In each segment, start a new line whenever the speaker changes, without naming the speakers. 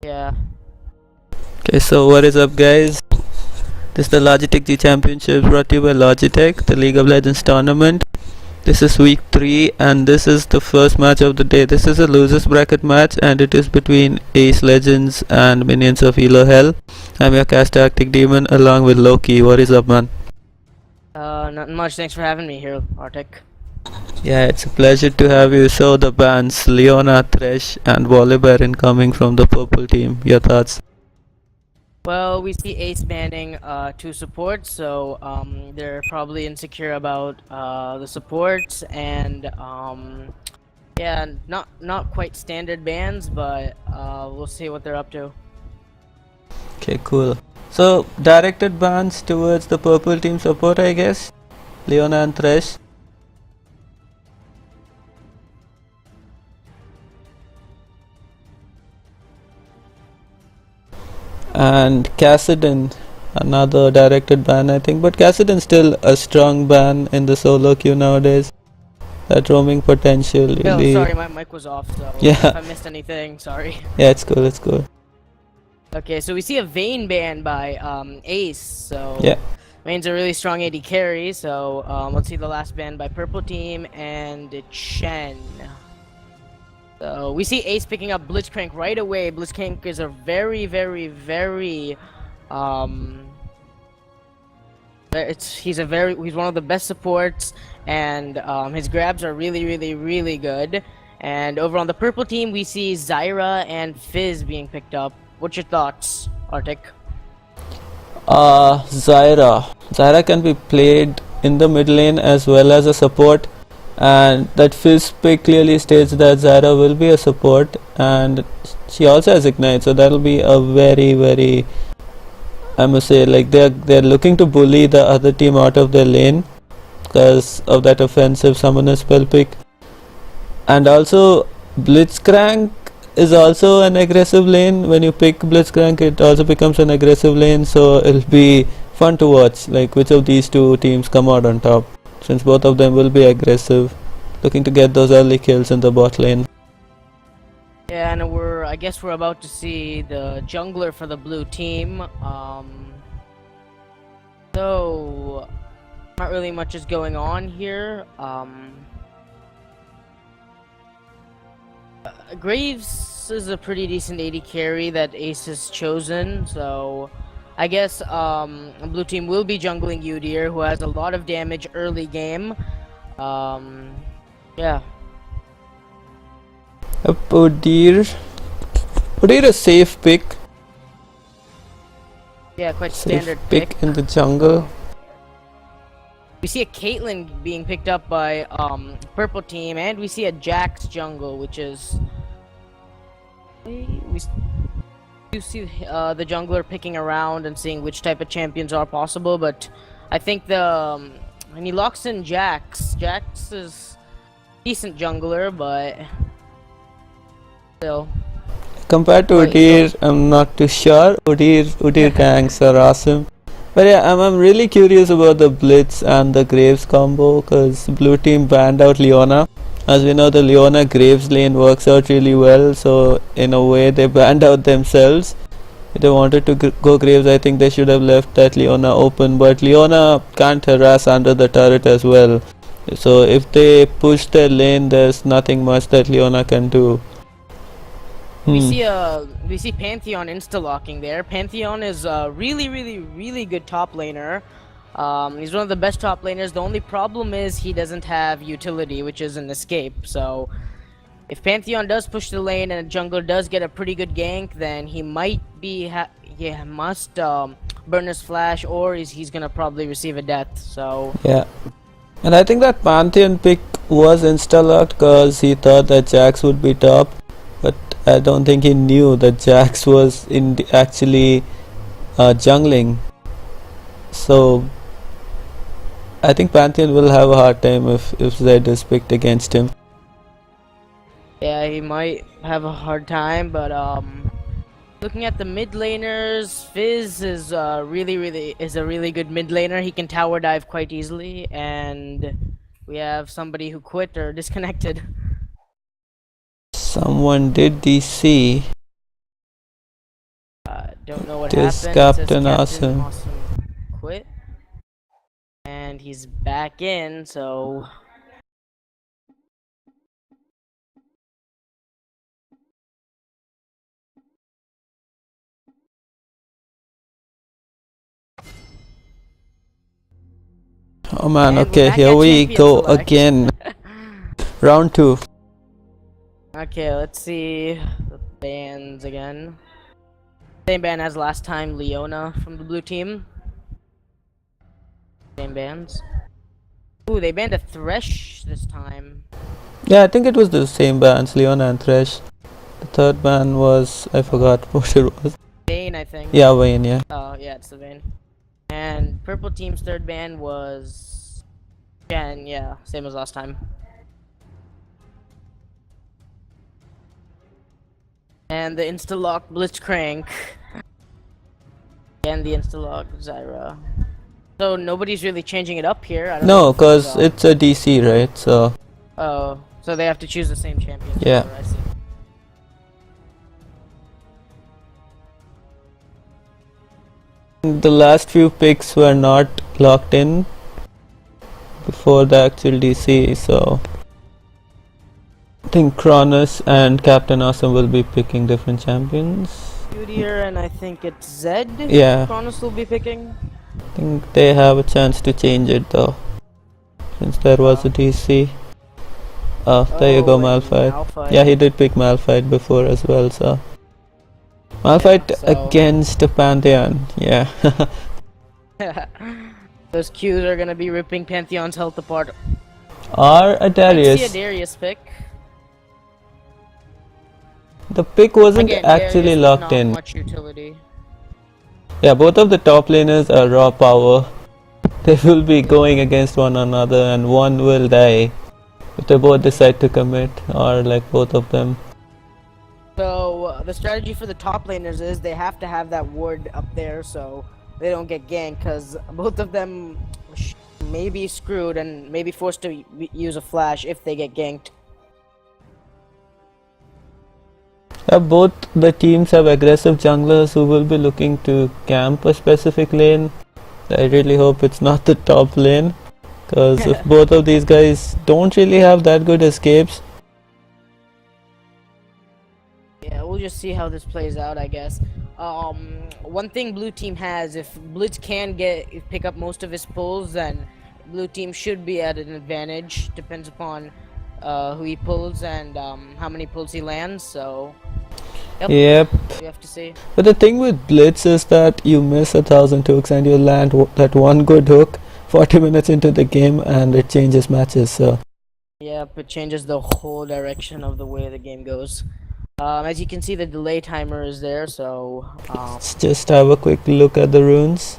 Yeah.
Okay, so what is up, guys? This is the Logitech G Championship brought to you by Logitech, the League of Legends tournament. This is week 3 and this is the first match of the day. This is a losers bracket match and it is between ACE.Legends and Minions of Elo Hell. I'm your cast tactic demon along with Loki. What is up, man?
Nothing much. Thanks for having me here, Arctic.
Yeah, it's a pleasure to have you. So the bans Leona, Thresh and Volibear incoming from the purple team. Your thoughts?
Well, we see Ace banning 2 supports, so they're probably insecure about the supports, and yeah, not quite standard bans, but we'll see what they're up to.
Okay, cool. So directed bans towards the purple team support, I guess. Leona and Thresh. And Cassidon, another directed ban, I think, but Cassidon's still a strong ban in the solo queue nowadays. That roaming potential really...
Oh, sorry, my mic was off, so
yeah.
If I missed anything, sorry.
Yeah, it's cool, it's cool.
Okay, so we see a Vayne ban by Ace, so
yeah.
Vayne's a really strong AD carry, so let's see the last ban by purple team, and Chen. So we see Ace picking up Blitzcrank right away. Blitzcrank is a very he's one of the best supports, and his grabs are really good. And over on the purple team, we see Zyra and Fizz being picked up. What's your thoughts, Arctic?
Zyra can be played in the mid lane as well as a support. And that Fizz pick clearly states that Zyra will be a support, and she also has Ignite, so that'll be a very, I must say, like they're looking to bully the other team out of their lane because of that offensive summoner spell pick. And also Blitzcrank is also an aggressive lane. When you pick Blitzcrank, it also becomes an aggressive lane, so it'll be fun to watch, like which of these two teams come out on top, since both of them will be aggressive, looking to get those early kills in the bot lane.
Yeah, and I guess we're about to see the jungler for the blue team. So not really much is going on here. Graves is a pretty decent AD carry that Ace has chosen, so I guess blue team will be jungling Udyr, who has a lot of damage early game. Yeah.
Udyr a safe pick.
Yeah, quite
Safe
standard
pick in the jungle.
We see a Caitlyn being picked up by purple team, and we see a Jax jungle, which is we see the jungler picking around and seeing which type of champions are possible, but I think when he locks in Jax is decent jungler, but still.
Compared to Udyr, I'm not too sure. Udyr ganks are awesome. But yeah, I'm really curious about the Blitz and the Graves combo, because blue team banned out Leona. As we know, the Leona Graves lane works out really well, so in a way they banned out themselves. If they wanted to go Graves, I think they should have left that Leona open, but Leona can't harass under the turret as well. So if they push their lane, there's nothing much that Leona can do.
We see Pantheon insta-locking there. Pantheon is a really good top laner. He's one of the best top laners. The only problem is he doesn't have utility, which is an escape. So if Pantheon does push the lane and a jungler does get a pretty good gank, then he might be must burn his flash, or he's gonna probably receive a death. So
yeah. And I think that Pantheon pick was insta-locked because he thought that Jax would be top, but I don't think he knew that Jax was actually jungling. So I think Pantheon will have a hard time if Zed is picked against him.
Yeah, he might have a hard time, but looking at the mid laners, Fizz is a really good mid laner. He can tower dive quite easily, and we have somebody who quit or disconnected.
Someone did DC.
Don't know what
It is
happened. It says
Captain Awesome.
Awesome quit. And he's back in, so...
Oh man,
And
okay,
we're back
here
at
we
champion
go
select.
again. Round 2.
Okay, let's see the bans again. Same ban as last time, Leona from the blue team. Same bans. Ooh, they banned a Thresh this time.
Yeah, I think it was the same bands, Leona and Thresh. The third ban was, I forgot what it was.
Vayne, I think.
Yeah, Vayne, yeah.
Oh, yeah, it's the Vayne. And purple team's third ban was... Jen, yeah, same as last time. And the Insta-Lock Blitzcrank. And the Insta-Lock Zyra. So nobody's really changing it up here. I don't know
No, because it's a DC, right? So.
Oh, so they have to choose the same champion.
Yeah.
I see.
The last few picks were not locked in before the actual DC, so I think Cronus and Captain Awesome will be picking different champions.
Udyr and I think it's Zed.
Yeah.
Cronus will be picking.
I think they have a chance to change it though, since there was a DC. Oh, there you go, Malphite. Yeah, he did pick Malphite before as well, so. Malphite against the Pantheon, yeah.
Those Qs are gonna be ripping Pantheon's health apart.
Or a Darius.
I see a Darius pick.
The pick wasn't
Again,
actually
Darius
locked
not
in.
Much utility.
Yeah, both of the top laners are raw power. They will be going against one another and one will die if they both decide to commit, or like both of them.
So the strategy for the top laners is they have to have that ward up there so they don't get ganked, because both of them may be screwed and may be forced to use a flash if they get ganked.
Both the teams have aggressive junglers who will be looking to camp a specific lane. I really hope it's not the top lane, because if both of these guys don't really have that good escapes.
Yeah, we'll just see how this plays out, I guess. One thing blue team has, if Blitz can pick up most of his pulls, then blue team should be at an advantage. Depends upon who he pulls and how many pulls he lands. So
Yep.
We have to see.
But the thing with Blitz is that you miss 1,000 hooks and you land that one good hook 40 minutes into the game and it changes matches. So
Yep, it changes the whole direction of the way the game goes. As you can see, the delay timer is there, so
let's just have a quick look at the runes.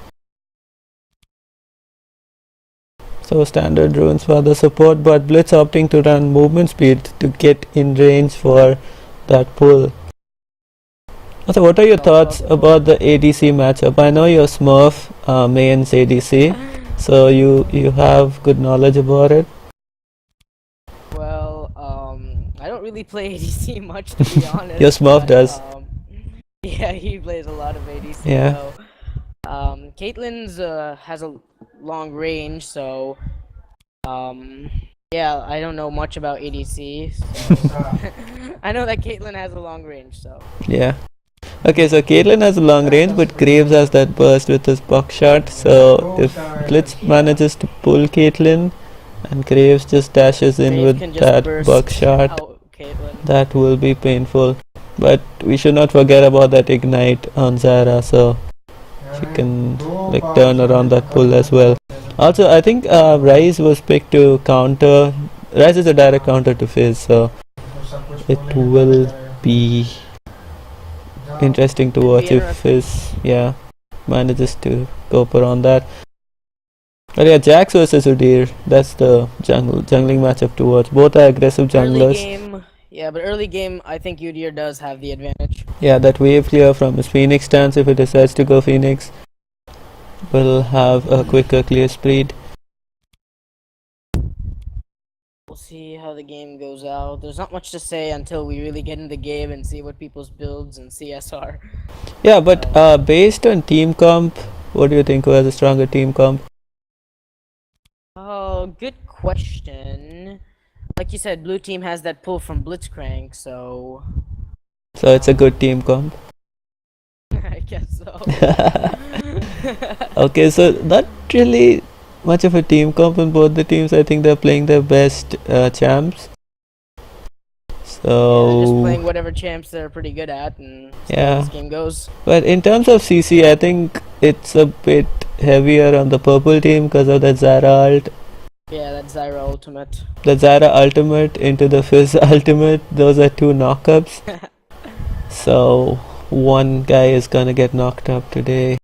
So standard runes for the support, but Blitz opting to run movement speed to get in range for that pull. So what are your thoughts about the ADC matchup? I know you're Smurf mains ADC, so you have good knowledge about it.
Well, I don't really play ADC much, to be honest.
Your Smurf does.
Yeah, he plays a lot of ADC.
Yeah.
So, Caitlyn's has a long range, so yeah, I don't know much about ADC. So I know that Caitlyn has a long range, so
Yeah. Okay, so Caitlyn has a long range, but Graves has that burst with his buckshot. So if Blitz manages to pull Caitlyn and Graves just dashes in with that buckshot, that will be painful. But we should not forget about that ignite on Zyra, so she can like turn around that pull as well. Also, I think Ryze was picked to counter. Ryze is a direct counter to Fizz, so it will be interesting to watch if Fizz manages to cope around that. But yeah, Jax versus Udyr, that's the jungling matchup to watch. Both are aggressive junglers.
Early game, I think Udyr does have the advantage.
Yeah, that wave clear from his Phoenix stance, if he decides to go Phoenix, will have a quicker clear speed.
see how the game goes out. There's not much to say until we really get in the game and see what people's builds and CSR.
Yeah, but based on team comp, what do you think? Who has a stronger team comp?
Oh, good question. Like you said, blue team has that pull from Blitzcrank, so
So it's a good team comp.
I guess so.
Okay, so not really much of a team comp in both the teams. I think they're playing their best champs.
Yeah, they're just
So
playing whatever champs they're pretty good at, and see how
yeah,
this game goes.
but in terms of CC, I think it's a bit heavier on the purple team because of that Zara ult.
Yeah, that Zyra ultimate.
The Zara ultimate into the Fizz ultimate. Those are two knockups. So one guy is gonna get knocked up today.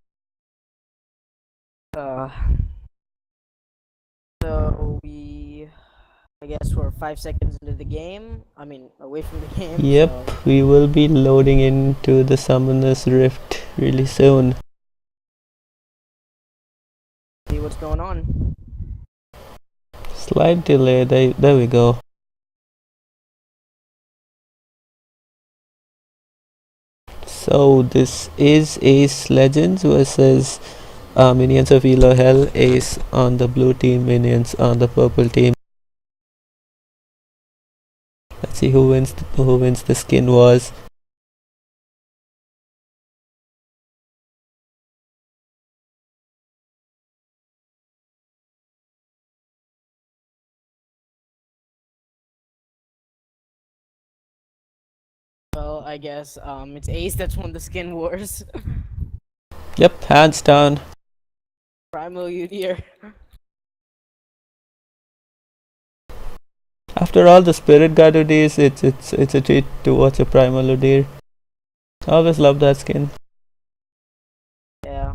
So I guess we're 5 seconds into the game. I mean, away from the game.
Yep,
So
we will be loading into the Summoner's Rift really soon.
see what's going on.
Slight delay, there we go. So this is ACE.Legends versus minions of Elo Hell. Ace on the blue team, minions on the purple team. Let's see who wins the skin wars.
Well, I guess it's Ace that's won the skin wars.
Yep, hands down.
Primal Udyr.
After all the Spirit Guard Udyrs, it's a treat to watch a Primal Udyr. I always love that skin.
Yeah.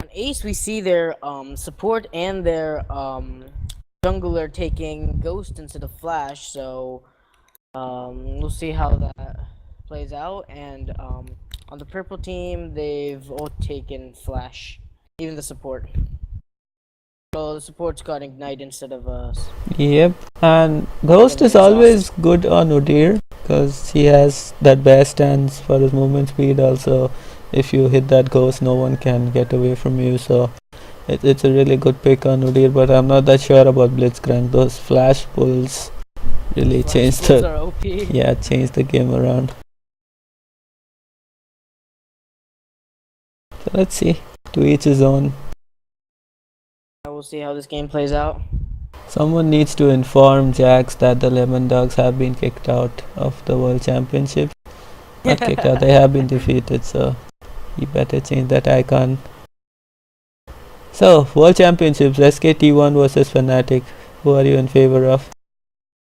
On Ace, we see their support and their jungler taking Ghost instead of Flash. So we'll see how that plays out. And on the purple team, they've all taken Flash, even the support. So the support's got Ignite instead of us.
Yep, and Ghost is always good on Udyr because he has that bear stance for his movement speed. Also, if you hit that Ghost, no one can get away from you. So it's a really good pick on Udyr, but I'm not that sure about Blitzcrank. Those flash pulls really changed the game around. So let's see, to each his own.
We'll see how this game plays out.
Someone needs to inform Jax that the Lemon Dogs have been kicked out of the World Championship. Not kicked out, they have been defeated, so you better change that icon. So, World Championships, SKT1 versus Fnatic. Who are you in favor of?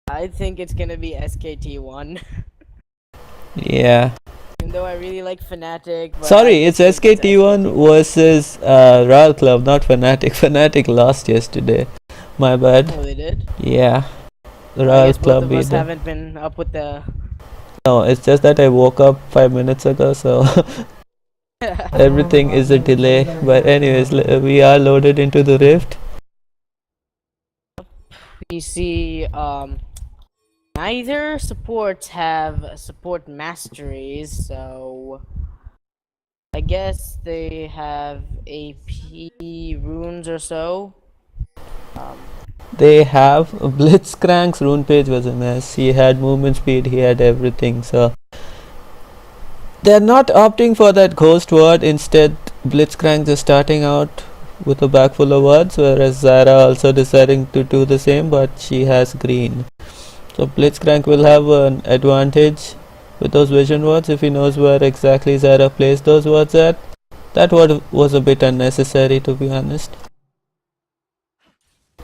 I think it's gonna be SKT1.
Yeah.
Even though I really like Fnatic. But
Sorry, it's SKT1 versus Royal Club, not Fnatic. Fnatic lost yesterday. My bad.
Oh, they did?
Yeah. The
I
Royal
guess
Club
both of us
beat them.
haven't been up with the...
No, it's just that I woke up 5 minutes ago, so everything is a delay. But anyways, we are loaded into the Rift.
We see neither supports have support masteries, so I guess they have AP runes or so.
They have Blitzcrank's rune page was a mess. He had movement speed, he had everything. So they're not opting for that ghost ward. Instead, Blitzcrank just starting out with a bag full of wards, whereas Zara also deciding to do the same, but she has green. So Blitzcrank will have an advantage with those vision wards if he knows where exactly Zara placed those wards at. That ward was a bit unnecessary, to be honest.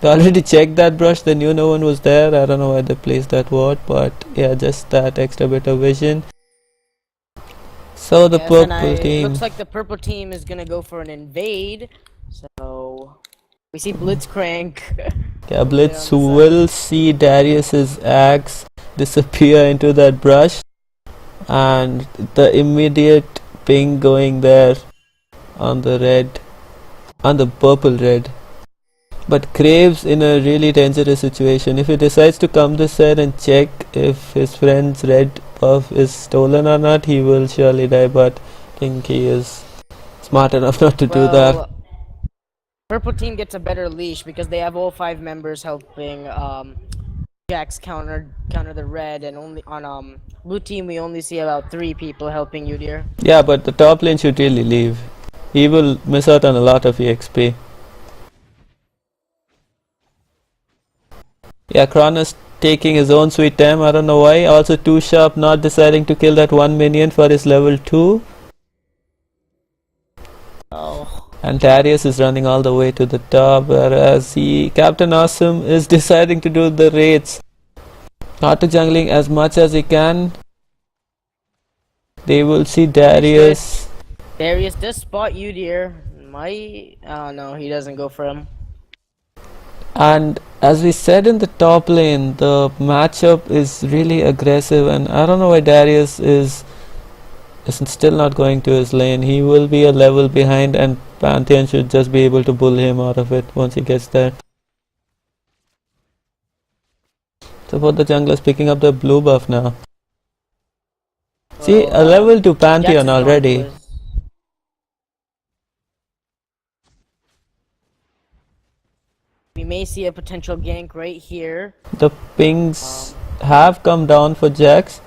I already checked that brush, they knew no one was there. I don't know why they placed that ward, but yeah, just that extra bit of vision. So the purple team...
Looks like the purple team is gonna go for an invade, so... We see Blitzcrank.
Yeah, Blitz will see Darius's axe disappear into that brush, and the immediate ping going there on the purple red. But Graves in a really dangerous situation. If he decides to come this side and check if his friend's red buff is stolen or not, he will surely die, but I think he is smart enough not to do that.
Purple team gets a better leash because they have all 5 members helping Jax counter the red, and only on blue team we only see about 3 people helping Udyr.
Yeah, but the top lane should really leave. He will miss out on a lot of EXP. Yeah, Kronos taking his own sweet time, I don't know why. Also Too Sharp not deciding to kill that one minion for his level 2.
Oh.
And Darius is running all the way to the top, whereas Captain Awesome is deciding to do the raids. Auto jungling as much as he can. They will see Darius.
Darius does spot Udyr. Oh no, he doesn't go for him.
And as we said in the top lane, the matchup is really aggressive, and I don't know why Darius is still not going to his lane. He will be a level behind, and Pantheon should just be able to bull him out of it once he gets there. So both the junglers picking up the blue buff now. Well, see, a level 2 Pantheon already.
We may see a potential gank right here.
The pings have come down for Jax.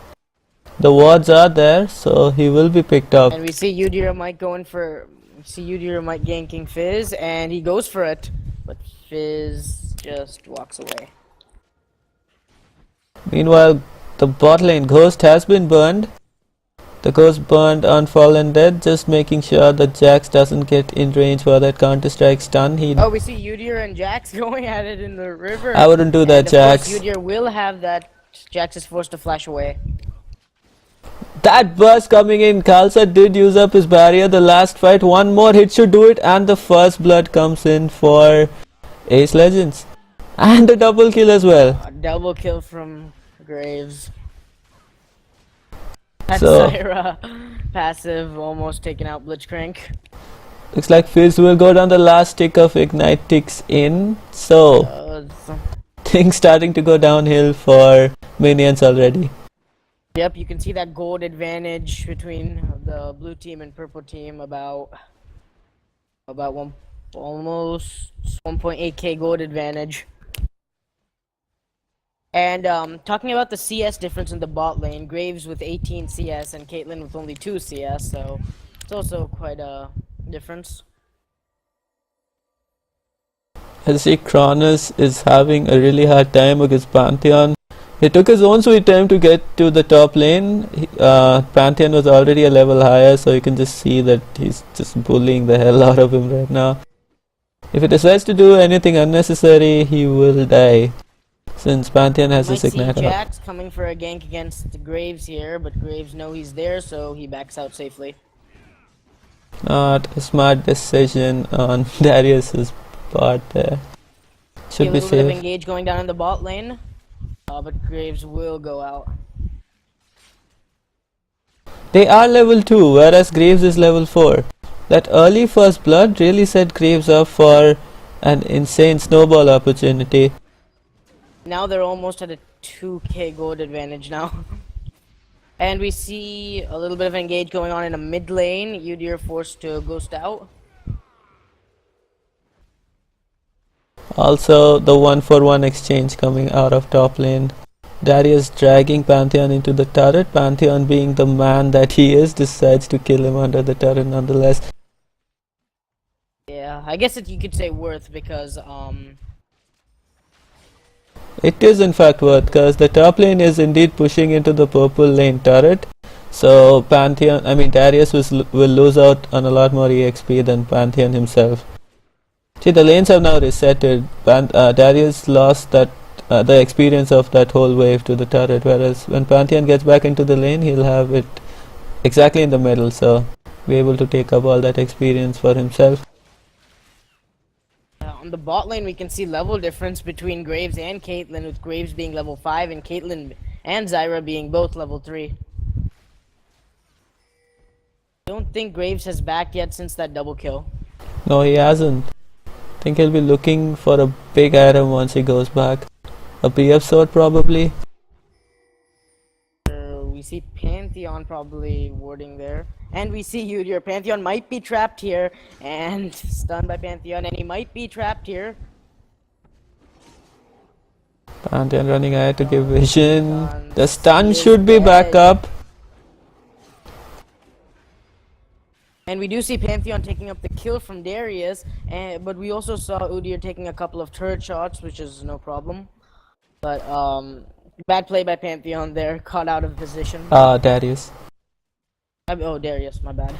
The wards are there, so he will be picked up.
And we see Udyr might ganking Fizz, and he goes for it, but Fizz just walks away.
Meanwhile, the bot lane Ghost has been burned. The Ghost burned on Fallen Dead, just making sure that Jax doesn't get in range for that counter-strike stun.
Oh, we see Udyr and Jax going at it in the river.
I wouldn't do that, Jax.
Udyr will have that. Jax is forced to flash away.
That burst coming in. Khalsa did use up his barrier the last fight. One more hit should do it, and the first blood comes in for ACE.Legends. And a double kill as well.
A double kill from Graves. That's
so,
Syra passive almost taking out Blitzcrank.
Looks like Fizz will go down the last tick of Ignite ticks in. So things starting to go downhill for minions already.
Yep, you can see that gold advantage between the blue team and purple team about almost 1.8k gold advantage. And talking about the CS difference in the bot lane, Graves with 18 CS and Caitlyn with only 2 CS, so it's also quite a difference.
I see Kronos is having a really hard time against Pantheon. He took his own sweet time to get to the top lane. Pantheon was already a level higher, so you can just see that he's just bullying the hell out of him right now. If he decides to do anything unnecessary, he will die. Since Pantheon has his Ignite up.
Jax coming for a gank against the Graves here, but Graves knows he's there, so he backs out safely.
Not a smart decision on Darius's part there. Should be safe. A little bit of
engage going down in the bot lane, but Graves will go out.
They are level 2, whereas Graves is level 4. That early first blood really set Graves up for an insane snowball opportunity.
Now they're almost at a 2k gold advantage now. And we see a little bit of engage going on in a mid lane. Udyr forced to ghost out.
Also the 1-for-1 exchange coming out of top lane. Darius dragging Pantheon into the turret. Pantheon, being the man that he is, decides to kill him under the turret nonetheless.
Yeah, I guess you could say worth because
it is in fact worth, because the top lane is indeed pushing into the purple lane turret. So Darius will lose out on a lot more EXP than Pantheon himself. See, the lanes have now resetted. Darius lost the experience of that whole wave to the turret, whereas when Pantheon gets back into the lane, he'll have it exactly in the middle, so be able to take up all that experience for himself.
on the bot lane, we can see level difference between Graves and Caitlyn, with Graves being level 5 and Caitlyn and Zyra being both level 3. Don't think Graves has backed yet since that double kill.
No, he hasn't. I think he'll be looking for a big item once he goes back. A BF sword probably.
We see Pantheon probably warding there. And we see Udyr. Pantheon might be trapped here. And stunned by Pantheon. And he might be trapped here.
Pantheon running ahead to give vision. The stun should be back up.
And we do see Pantheon taking up the kill from Darius, but we also saw Udyr taking a couple of turret shots, which is no problem. But bad play by Pantheon there, caught out of position.
Darius.
Oh, Darius, my bad.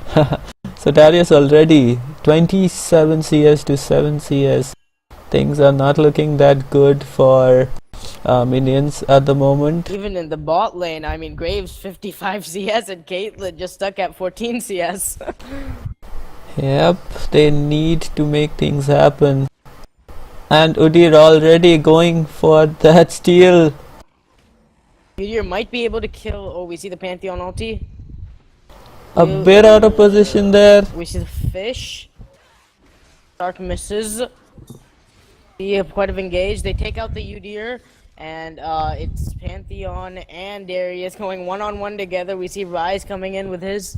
So Darius already 27 CS to 7 CS. Things are not looking that good for minions at the moment.
Even in the bot lane, I mean, Graves 55 CS and Caitlyn just stuck at 14 CS.
Yep, they need to make things happen. And Udyr already going for that steal.
Udyr might be able to kill. Oh, we see the Pantheon ulti.
A bit out of position there.
We see the fish. Dark misses. They have quite engaged. They take out the Udyr. And it's Pantheon and Darius going one-on-one together. We see Ryze coming in with his,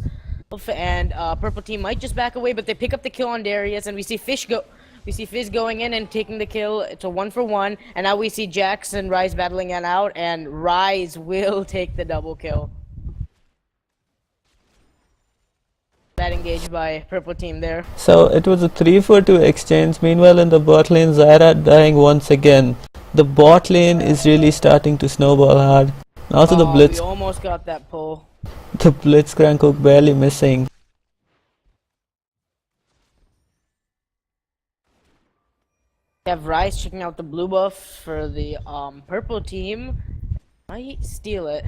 and purple team might just back away, but they pick up the kill on Darius, and we see Fizz going in and taking the kill. It's a 1-for-1, and now we see Jax and Ryze battling it out, and Ryze will take the double kill. That engaged by purple team there.
So it was a 3-for-2 exchange. Meanwhile, in the bot lane, Zyra dying once again. The bot lane is really starting to snowball hard. Also the Blitz.
We almost got that pull.
The Blitzcrank hook barely missing.
We have Ryze checking out the blue buff for the purple team. Might steal it.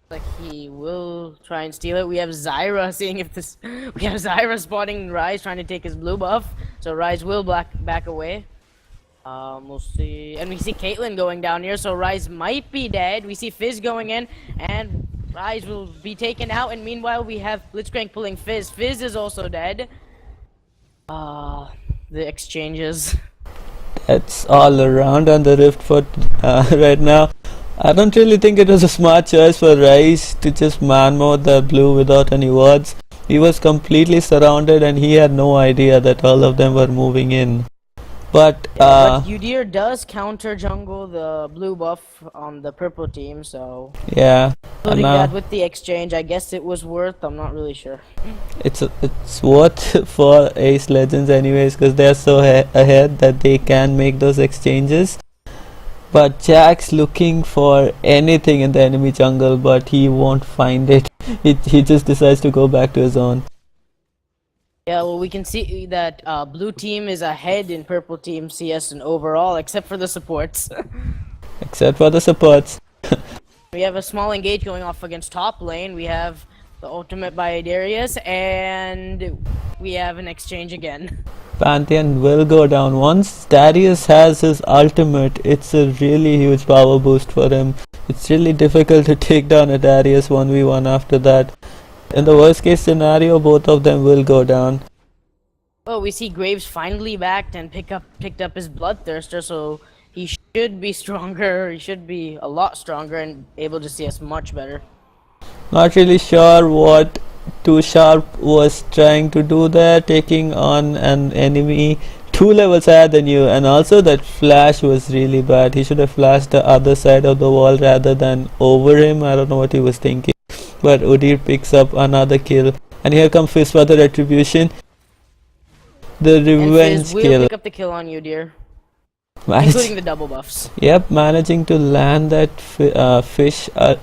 Like he will try and steal it. We have Zyra seeing if this. We have Zyra spotting Ryze trying to take his blue buff. So Ryze will back away. We'll see. And we see Caitlyn going down here, so Ryze might be dead. We see Fizz going in, and Ryze will be taken out. And meanwhile, we have Blitzcrank pulling Fizz. Fizz is also dead. The exchanges.
It's all around on the Rift Foot right now. I don't really think it was a smart choice for Ryze to just man mode the blue without any wards. He was completely surrounded and he had no idea that all of them were moving in. But
Udyr does counter jungle the blue buff on the purple team, so
yeah.
including that with the exchange, I guess it was worth. I'm not really sure.
It's worth for ACE.Legends anyways, because they're so ahead that they can make those exchanges. But Jack's looking for anything in the enemy jungle, but he won't find it. He just decides to go back to his own.
Yeah, well, we can see that blue team is ahead in purple team CS and overall, except for the supports.
Except for the supports.
We have a small engage going off against top lane. We have the ultimate by Darius, and we have an exchange again.
Pantheon will go down. Once Darius has his ultimate, it's a really huge power boost for him. It's really difficult to take down a Darius 1v1 after that. In the worst case scenario, both of them will go down.
Oh, we see Graves finally backed and picked up his Bloodthirster, so he should be stronger. He should be a lot stronger and able to see us much better.
Not really sure what Too Sharp was trying to do there, taking on an enemy 2 levels higher than you, and also that flash was really bad. He should have flashed the other side of the wall rather than over him. I don't know what he was thinking. But Udyr picks up another kill, and here comes Fizz for the retribution. The revenge
will
kill.
Pick up the kill on Udyr, including the double buffs.
Yep, managing to land that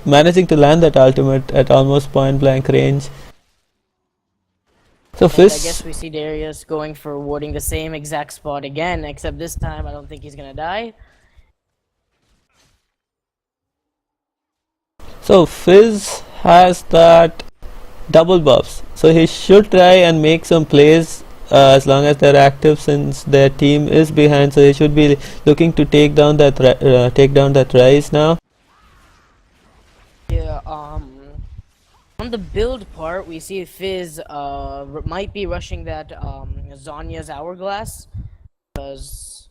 managing to land that ultimate at almost point blank range. So Fizz.
I guess we see Darius going for warding the same exact spot again, except this time I don't think he's gonna die.
So Fizz has that double buffs, so he should try and make some plays as long as they're active, since their team is behind, so they should be looking to take down that rise now.
Yeah, on the build part, we see Fizz might be rushing that Zonya's Hourglass, because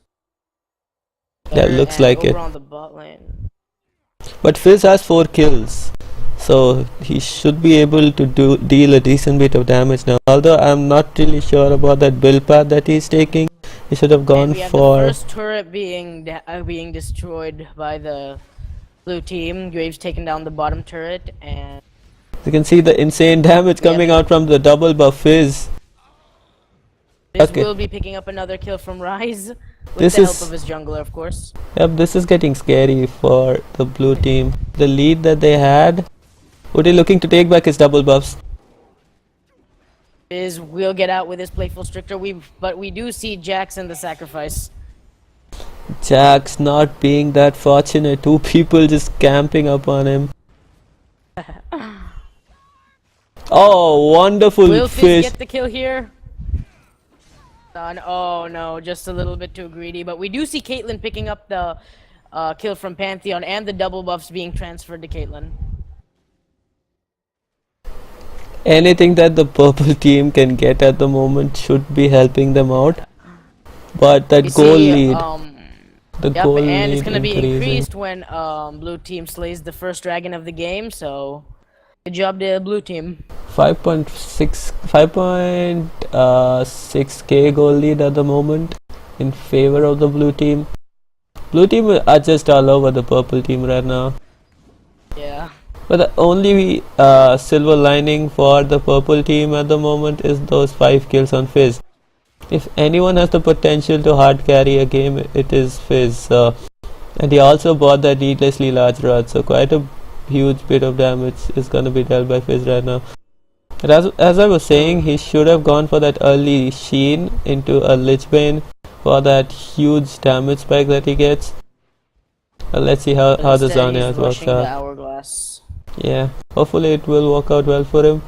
That looks like it.
over on the bot lane.
But Fizz has 4 kills, so he should be able to deal a decent bit of damage now. Although I'm not really sure about that build path that he's taking. He should have gone
And we have
for
the first turret being destroyed by the blue team. Graves taking down the bottom turret, and
you can see the insane damage coming out from the double buff Fizz.
Fizz
Okay.
will be picking up another kill from Rise with
This
the
is-
help of his jungler, of course.
Yep, this is getting scary for the blue team. The lead that they had, Woody looking to take back his double buffs.
Fizz will get out with his playful stricter. But we do see Jax in the sacrifice.
Jax not being that fortunate, 2 people just camping up on him. Oh, wonderful
Will Fizz
fish.
get the kill here? Oh no, just a little bit too greedy. But we do see Caitlyn picking up the kill from Pantheon, and the double buffs being transferred to Caitlyn.
Anything that the purple team can get at the moment should be helping them out. But that
We
goal
see,
lead, the
Yep,
goal
and it's
lead
gonna be
increasing.
increased when Blue team slays the first dragon of the game. So good job to Blue team.
5.6k goal lead at the moment in favor of the blue team. Blue team are just all over the purple team right now.
Yeah.
But the only silver lining for the purple team at the moment is those 5 kills on Fizz. If anyone has the potential to hard carry a game, it is Fizz. And he also bought that needlessly large rod, so quite a huge bit of damage is gonna be dealt by Fizz right now. But as I was saying, he should have gone for that early Sheen into a Lich Bane for that huge damage spike that he gets. Let's see how the
Instead,
Zarya
he's
works
rushing the
out.
Hourglass.
Yeah, hopefully it will work out well for him.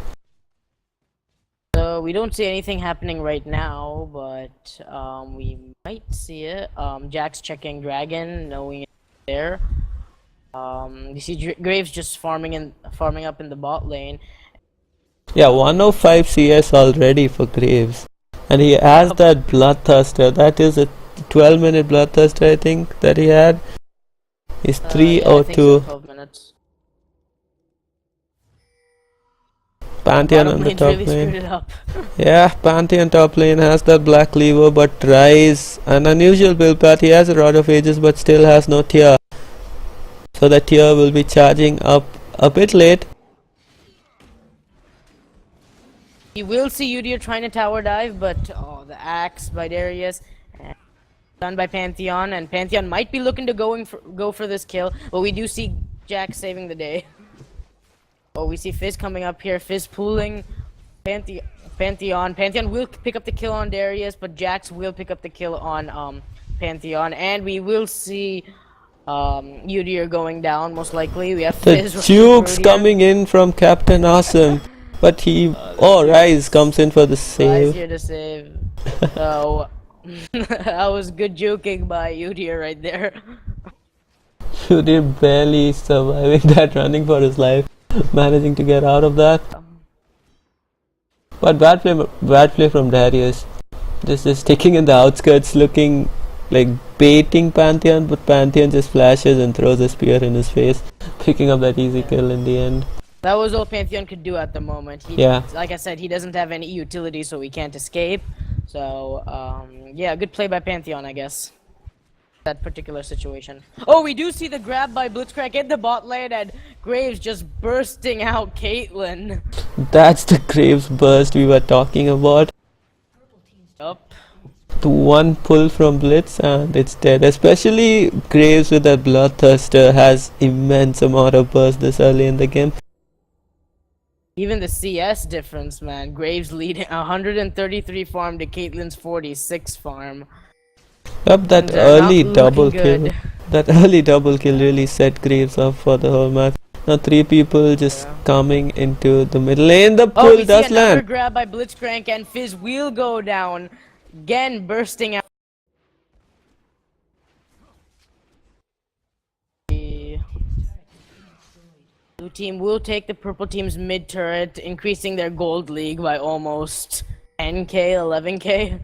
So we don't see anything happening right now, but we might see it. Jack's checking Dragon, knowing it's there. You see Graves just farming up in the bot lane.
Yeah, 105 CS already for Graves. And he has that Bloodthirster. That is a 12-minute Bloodthirster, I think, that he had. He's
Yeah, I
302.
think so, 12 minutes.
Pantheon
Bottom
on the
lane's
top
really screwed
lane.
it up.
Yeah, Pantheon top lane has that black cleaver, but Rise, an unusual build path. He has a Rod of Ages, but still has no tier. So the tier will be charging up a bit late.
You will see Udyr trying to tower dive, but the axe by Darius, done by Pantheon, and Pantheon might be looking to go for this kill, but we do see Jack saving the day. Oh, we see Fizz coming up here, Fizz pulling Pantheon. Pantheon will pick up the kill on Darius, but Jax will pick up the kill on Pantheon, and we will see Udyr going down, most likely. We have
The
Fizz rushing
Jukes
through
coming in from Captain Awesome. But he... Oh, Rise comes in for the
Rise
save.
here to save. So, that was good juking by Udyr right there.
Udyr barely surviving that, running for his life, managing to get out of that. But bad play from Darius. Just sticking in the outskirts, looking like baiting Pantheon, but Pantheon just flashes and throws a spear in his face, picking up that easy kill in the end.
That was all Pantheon could do at the moment.
Yeah.
Like I said, he doesn't have any utility, so he can't escape. So, yeah, good play by Pantheon, I guess. That particular situation. Oh, we do see the grab by Blitzcrank in the bot lane, and Graves just bursting out Caitlyn.
That's the Graves burst we were talking about.
Yup.
The one pull from Blitz and it's dead. Especially Graves with that Bloodthirster has immense amount of burst this early in the game.
Even the CS difference, man. Graves leading 133 farm to Caitlyn's 46 farm.
Yup, that
And they're
early
not
double
looking
kill.
good.
That early double kill really set Graves up for the whole match. Now 3 people just coming into the middle lane. The
Oh,
pull
we see
does
another
land.
grab by Blitzcrank, and Fizz will go down. Again, bursting out. The blue team will take the purple team's mid turret, increasing their gold league by almost 10k, 11k.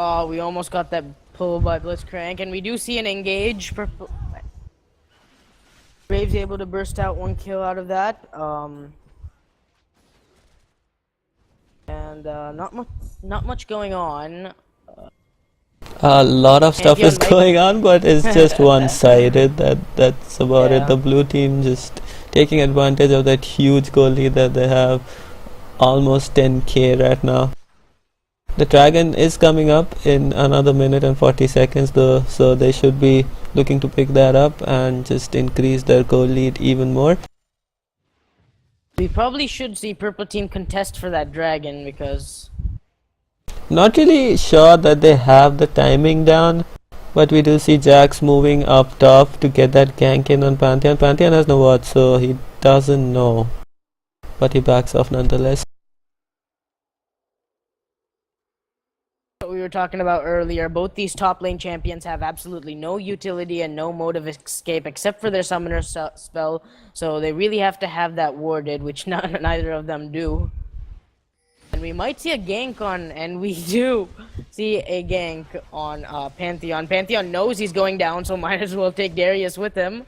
Oh, we almost got that pull by Blitzcrank, and we do see an engage. Purple. Graves able to burst out 1 kill out of that. And not much going on.
A lot of stuff is
Pantheon
going on, but it's just one-sided. That's about it.
Yeah.
The blue team just taking advantage of that huge goal lead that they have, almost 10k right now. The dragon is coming up in another minute and 40 seconds though, so they should be looking to pick that up and just increase their goal lead even more.
We probably should see purple team contest for that dragon because
Not really sure that they have the timing down, but we do see Jax moving up top to get that gank in on Pantheon. Pantheon has no ward, so he doesn't know, but he backs off nonetheless.
what we were talking about earlier, both these top lane champions have absolutely no utility and no mode of escape except for their summoner spell, so they really have to have that warded, which neither of them do. And we might see a gank on, and we do see a gank on Pantheon. Pantheon knows he's going down, so might as well take Darius with him.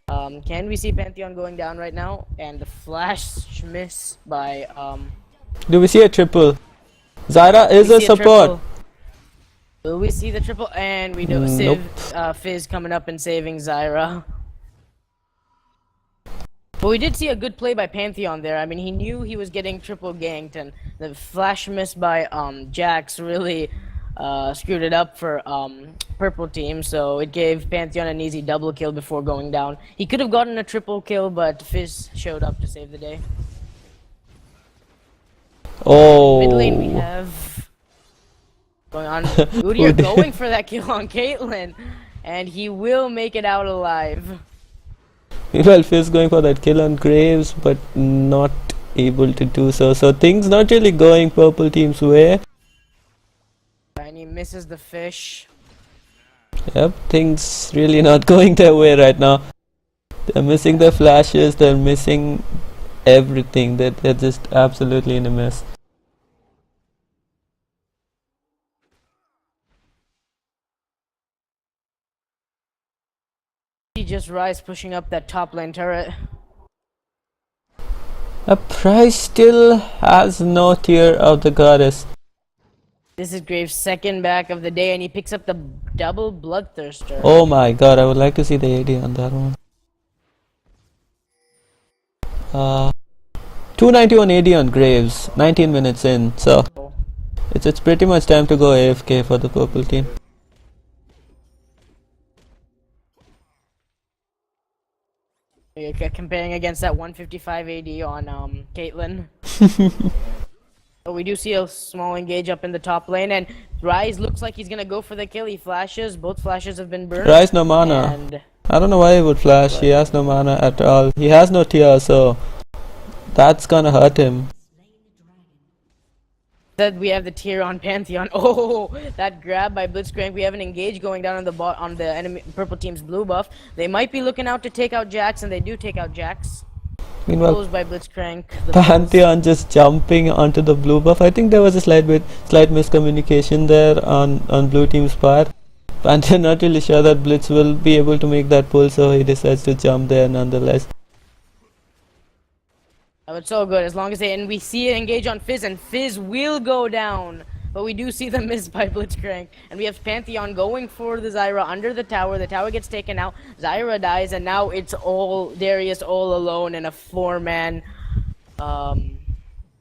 Can we see Pantheon going down right now? And the flash miss by
Do we see a triple? Zyra is a support.
Will we see the triple? And we do.
Nope.
Fizz coming up and saving Zyra. But we did see a good play by Pantheon there. I mean, he knew he was getting triple ganked, and the flash miss by Jax really screwed it up for purple team. So it gave Pantheon an easy double kill before going down. He could have gotten a triple kill, but Fizz showed up to save the day.
Oh.
Mid lane we have going on. Udyr going for that kill on Caitlyn, and he will make it out alive.
Meanwhile, Fizz going for that kill on Graves, but not able to do so. So things not really going purple team's way.
And he misses the fish.
Yep, things really not going their way right now. They're missing their flashes, they're missing everything. They're just absolutely in a mess.
He just Rise pushing up that top lane turret.
A Price still has no tear of the goddess.
This is Graves' second back of the day, and he picks up the double Bloodthirster.
Oh my god, I would like to see the AD on that one. 291 AD on Graves, 19 minutes in, so it's pretty much time to go AFK for the purple team.
Comparing against that 155 AD on Caitlyn. But we do see a small engage up in the top lane, and Rise looks like he's gonna go for the kill. He flashes. Both flashes have been burned.
Rise no mana.
And
I don't know why he would flash. He has no mana at all. He has no tier, so that's gonna hurt him.
Then we have the tier on Pantheon. Oh, that grab by Blitzcrank. We have an engage going down on the on the enemy purple team's blue buff. They might be looking out to take out Jax, and they do take out Jax.
Meanwhile,
Closed by Blitzcrank.
Pantheon just jumping onto the blue buff. I think there was a slight miscommunication there on blue team's part. Pantheon not really sure that Blitz will be able to make that pull, so he decides to jump there nonetheless.
Oh, it's so good as long as they, and we see it engage on Fizz, and Fizz will go down. But we do see the miss by Blitzcrank, and we have Pantheon going for the Zyra under the tower. The tower gets taken out, Zyra dies, and now it's all Darius all alone in a 4-man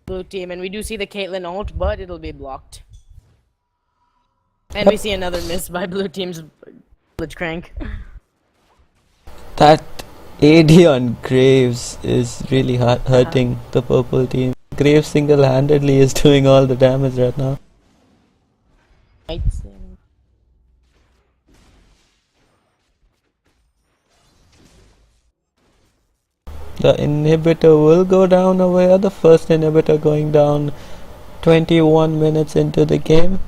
blue team. And we do see the Caitlyn ult, but it'll be blocked. And we see another miss by blue team's Blitzcrank.
That AD on Graves is really hurting the purple team. Graves single-handedly is doing all the damage right now. The inhibitor will go down over here. The first inhibitor going down 21 minutes into the game.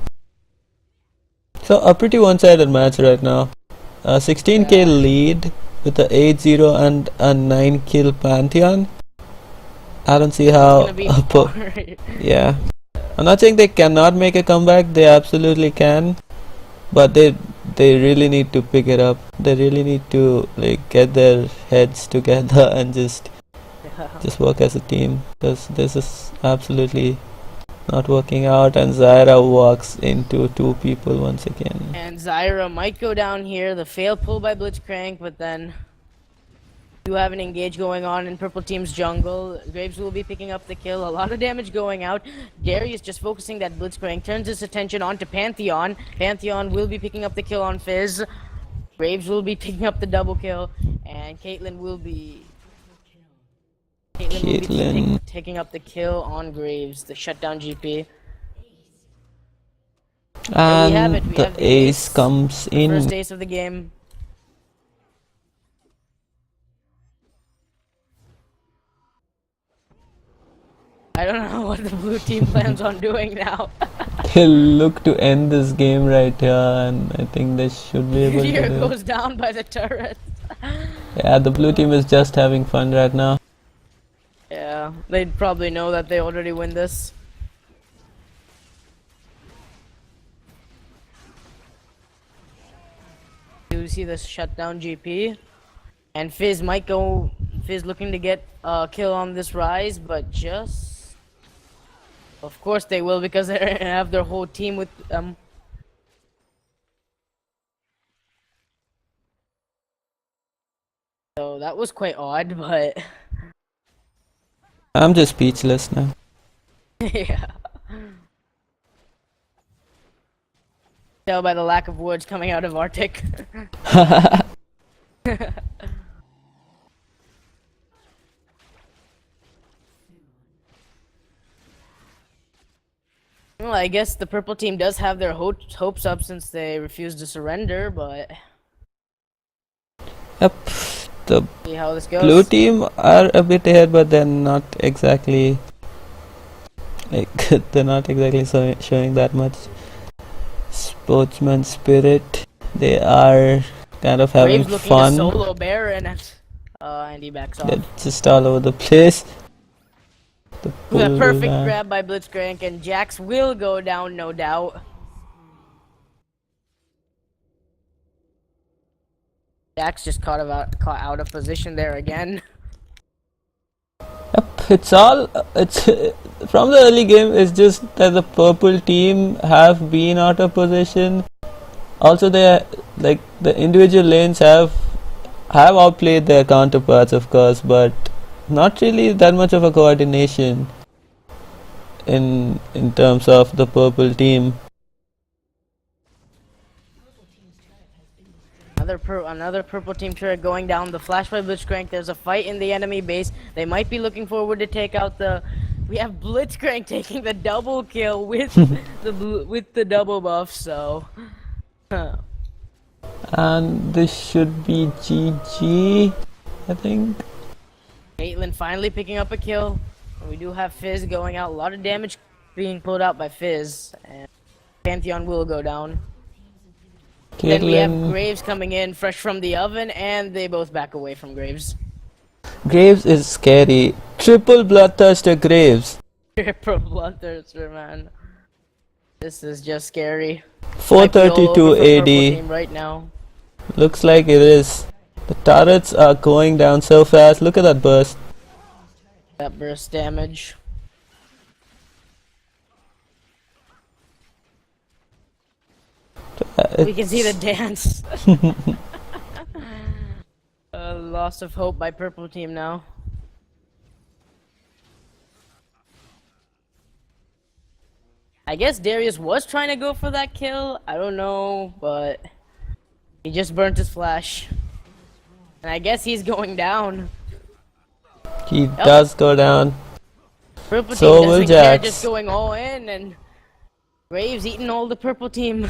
So a pretty one-sided match right now. A 16k lead with a 8-0 and a 9-kill Pantheon. I don't see how. Yeah, I'm not saying they cannot make a comeback. They absolutely can, but they really need to pick it up. They really need to like get their heads together and just work as a team, because this is absolutely not working out. And Zyra walks into two people once again.
And Zyra might go down here. The fail pull by Blitzcrank, but then you have an engage going on in purple team's jungle. Graves will be picking up the kill. A lot of damage going out. Darius just focusing that Blitzcrank. Turns his attention onto Pantheon. Pantheon will be picking up the kill on Fizz. Graves will be picking up the double kill. And Caitlyn will be taking up the kill on Graves, the shutdown GP.
And the ace comes in.
First ace of the game. I don't know what the blue team plans on doing now.
They look to end this game right here, and I think they should be able to do it.
Goes down by the turret.
Yeah, the blue team is just having fun right now.
Yeah, they'd probably know that they already win this. You see this shutdown GP, and Fizz might go. Fizz looking to get a kill on this Rise, but just of course they will, because they have their whole team with them. So that was quite odd, but
I'm just speechless now.
yeah. Tell by the lack of words coming out of Arctic. Well, I guess the purple team does have their hopes up since they refused to surrender, but
yep, the
see how this goes.
Blue team are a bit ahead, but they're not exactly like they're not exactly showing that much sportsman spirit. They are kind of having
Graves
fun.
Looking to solo Baron, and he backs off.
They're just all over the place.
The perfect grab by Blitzcrank, and Jax will go down, no doubt. Jax just caught out of position there again.
Yep, it's from the early game. It's just that the purple team have been out of position. Also, they like the individual lanes have outplayed their counterparts, of course, but not really that much of a coordination in terms of the purple team.
Another purple team turret going down. The flash by Blitzcrank. There's a fight in the enemy base. They might be looking forward to take out the. We have Blitzcrank taking the double kill with the double buff. So.
And this should be GG, I think.
Caitlyn finally picking up a kill. We do have Fizz going out. A lot of damage being pulled out by Fizz. And Pantheon will go down.
Caitlyn.
Then we have Graves coming in fresh from the oven, and they both back away from Graves.
Graves is scary. Triple bloodthirster Graves.
Triple bloodthirster, man. This is just scary.
432 AD.
Right now.
Looks like it is. The turrets are going down so fast. Look at that burst.
That burst damage. We can see the dance. Loss of hope by purple team now. I guess Darius was trying to go for that kill. I don't know, but he just burnt his flash. And I guess he's going down.
He does go down.
Purple
so
team
will
doesn't care,
Jax.
just going all in, and Graves eating all the purple team.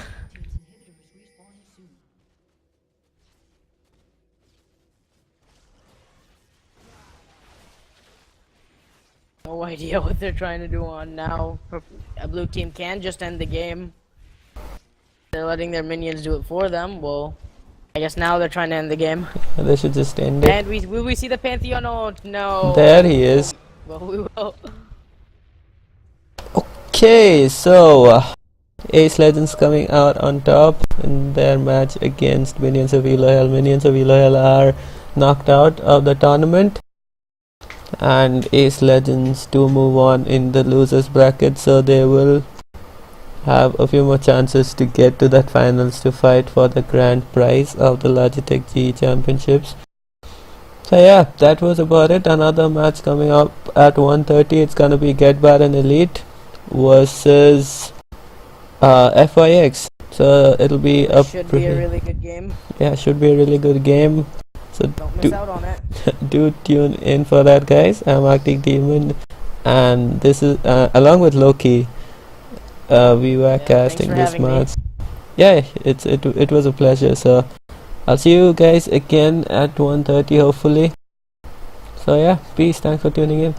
no idea what they're trying to do on now. A blue team can just end the game. They're letting their minions do it for them. Well, I guess now they're trying to end the game.
They should just end it.
And will we see the Pantheon? Oh no.
There he is.
Well, we will.
Okay, so ACE.Legends coming out on top in their match against Minions of Elohel. Minions of Elohel are knocked out of the tournament, and ACE.Legends do move on in the losers bracket, so they will have a few more chances to get to that finals to fight for the grand prize of the Logitech GE Championships. So yeah, that was about it. Another match coming up at 1:30. It's gonna be Get Baron Elite versus FYX. So it'll be a
Should be a really good game.
yeah, should be a really good game. So
Don't miss out on it.
do tune in for that, guys. I'm Arctic Demon, and this is along with Loki. We were casting this match. Yeah, it was a pleasure. So I'll see you guys again at 1:30 hopefully. So yeah, peace. Thanks for tuning in.